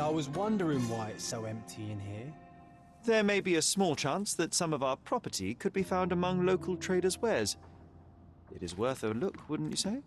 I was wondering why it's so empty in here. There may be a small chance that some of our property could be found among local traders' wares. It is worth a look, wouldn't you say?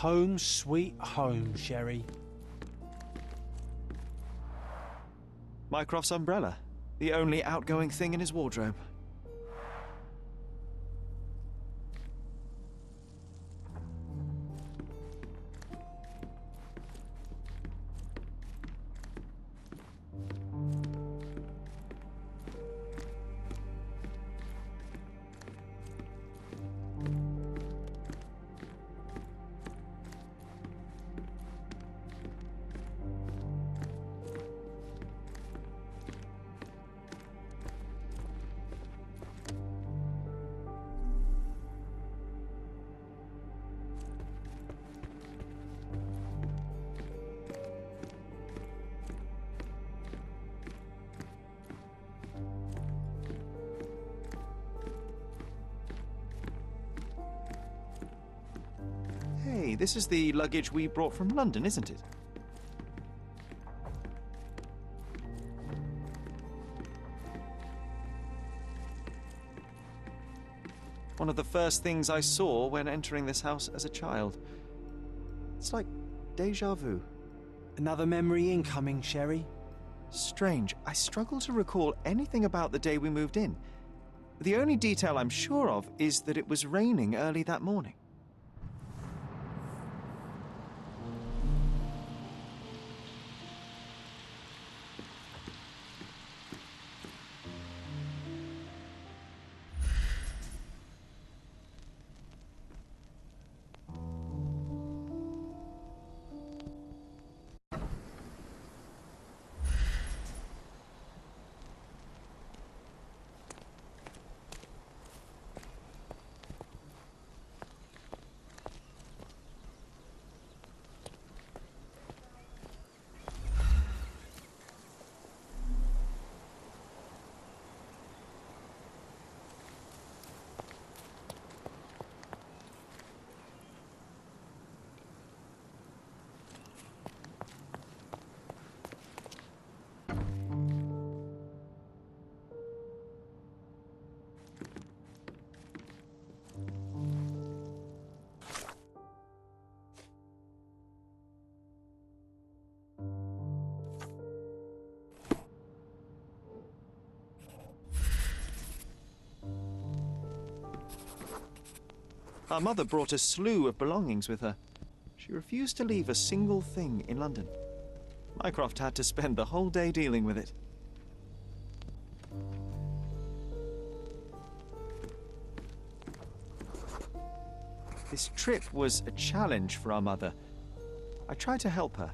Home sweet home, Sherry. Mycroft's umbrella, the only outgoing thing in his wardrobe. Hey, this is the luggage we brought from London, isn't it? One of the first things I saw when entering this house as a child. It's like déjà vu. Another memory incoming, Sherry. Strange, I struggle to recall anything about the day we moved in. The only detail I'm sure of is that it was raining early that morning. Our mother brought a slew of belongings with her. She refused to leave a single thing in London. Mycroft had to spend the whole day dealing with it. This trip was a challenge for our mother. I tried to help her.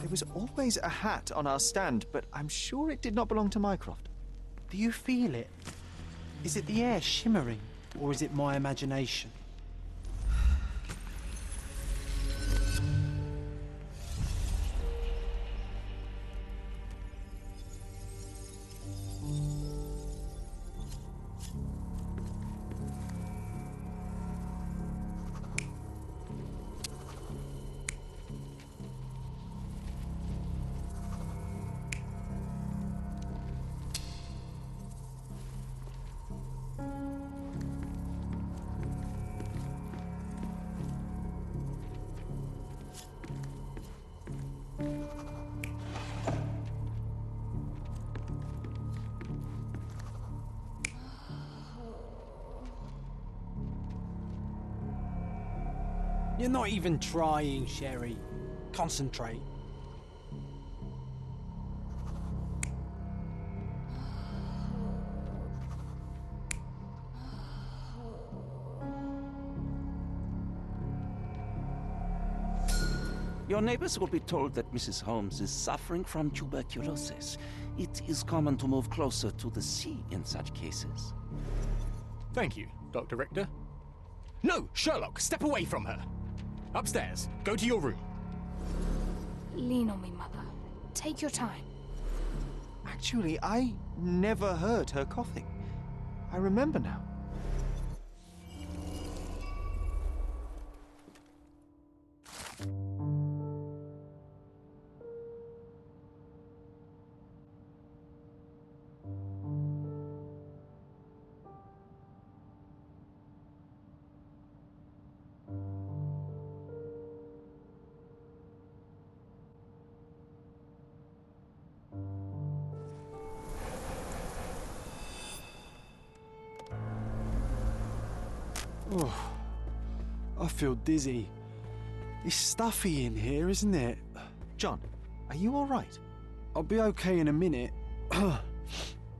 There was always a hat on our stand, but I'm sure it did not belong to Mycroft. Do you feel it? Is it the air shimmering, or is it my imagination? You're not even trying, Sherry. Concentrate. Your neighbors will be told that Mrs. Holmes is suffering from tuberculosis. It is common to move closer to the sea in such cases. Thank you, Dr. Richter. No, Sherlock, step away from her. Upstairs, go to your room. Lean on me, Mother. Take your time. Actually, I never heard her coughing. I remember now. Oh, I feel dizzy. It's stuffy in here, isn't it? John, are you all right? I'll be okay in a minute. How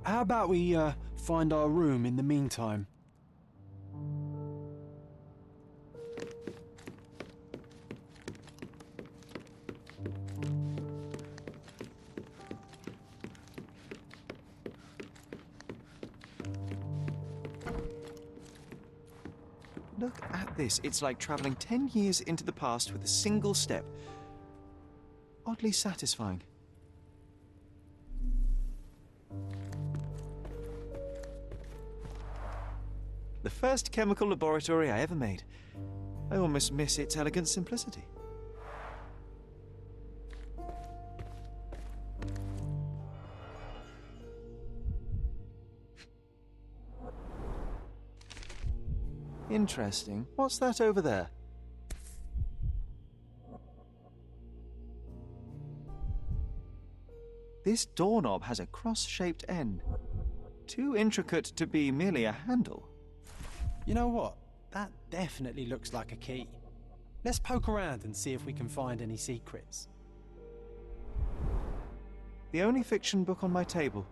about we find our room in the meantime? Look at this. It's like traveling 10 years into the past with a single step. Oddly satisfying. The first chemical laboratory I ever made. I almost miss its elegant simplicity. Interesting. What's that over there? This doorknob has a cross-shaped end. Too intricate to be merely a handle. You know what? That definitely looks like a key. Let's poke around and see if we can find any secrets. The only fiction book on my table.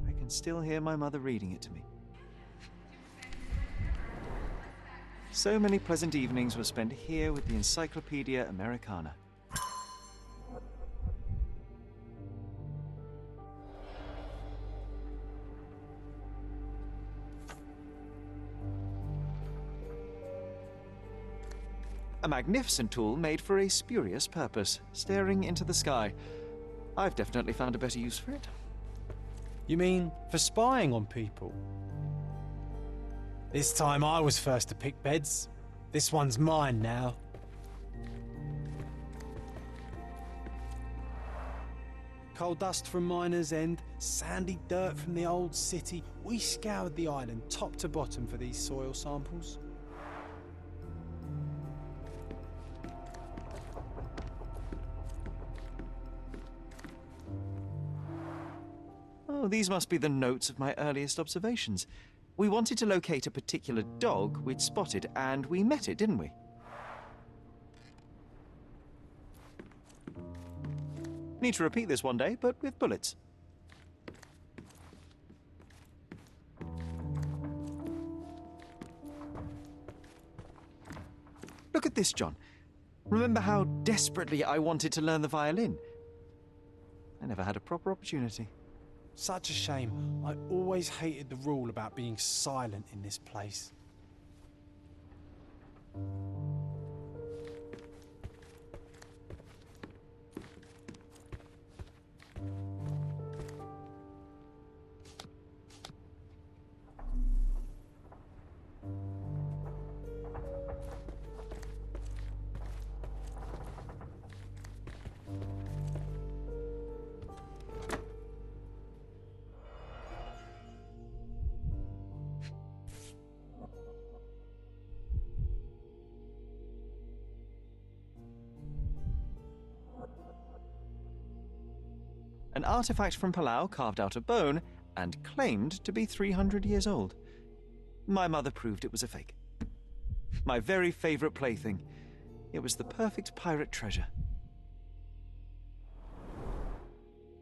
I can still hear my mother reading it to me. So many pleasant evenings were spent here with the Encyclopedia Americana. A magnificent tool made for a spurious purpose, staring into the sky. I've definitely found a better use for it. You mean for spying on people? This time I was first to pick beds. This one's mine now. Coal dust from Miner's End, sandy dirt from the old city. We scoured the island top to bottom for these soil samples. Oh, these must be the notes of my earliest observations. We wanted to locate a particular dog we'd spotted, and we met it, didn't we? Need to repeat this one day, but with bullets. Look at this, John. Remember how desperately I wanted to learn the violin? I never had a proper opportunity. Such a shame. I always hated the rule about being silent in this place. An artifact from Palau carved out of bone and claimed to be 300 years old. My mother proved it was a fake. My very favorite plaything. It was the perfect pirate treasure.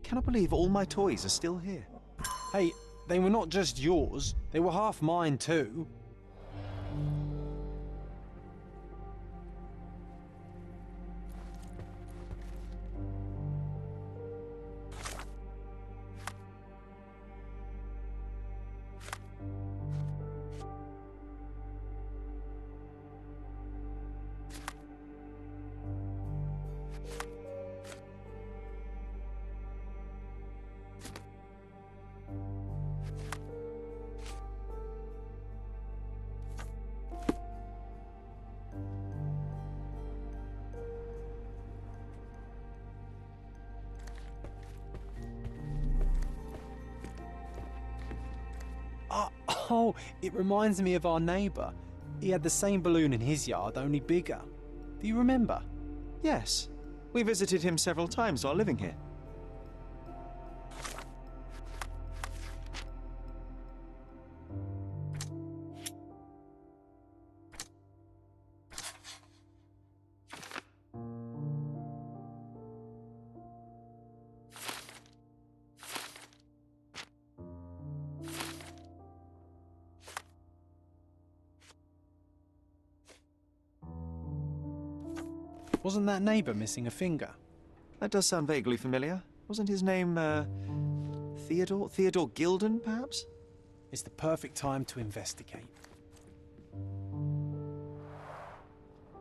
Cannot believe all my toys are still here. Hey, they were not just yours, they were half mine too. Oh, it reminds me of our neighbour. He had the same balloon in his yard, only bigger. Do you remember? Yes, we visited him several times while living here. Wasn't that neighbour missing a finger? That does sound vaguely familiar. Wasn't his name, Theodore? Theodore Gilden, perhaps? It's the perfect time to investigate.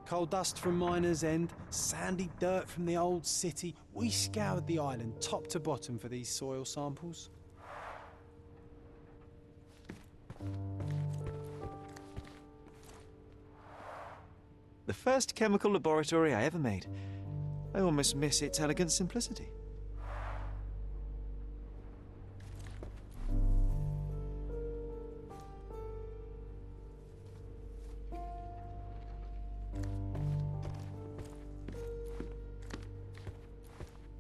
Coal dust from Miner's End, sandy dirt from the old city. We scoured the island top to bottom for these soil samples. The first chemical laboratory I ever made. I almost miss its elegant simplicity.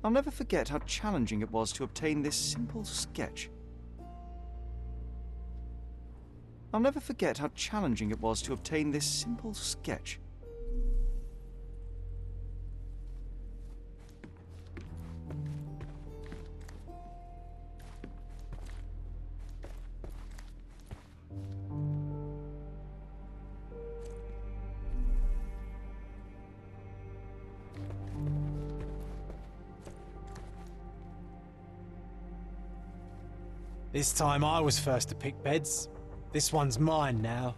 I'll never forget how challenging it was to obtain this simple sketch. I'll never forget how challenging it was to obtain this simple sketch. This time I was first to pick beds. This one's mine now.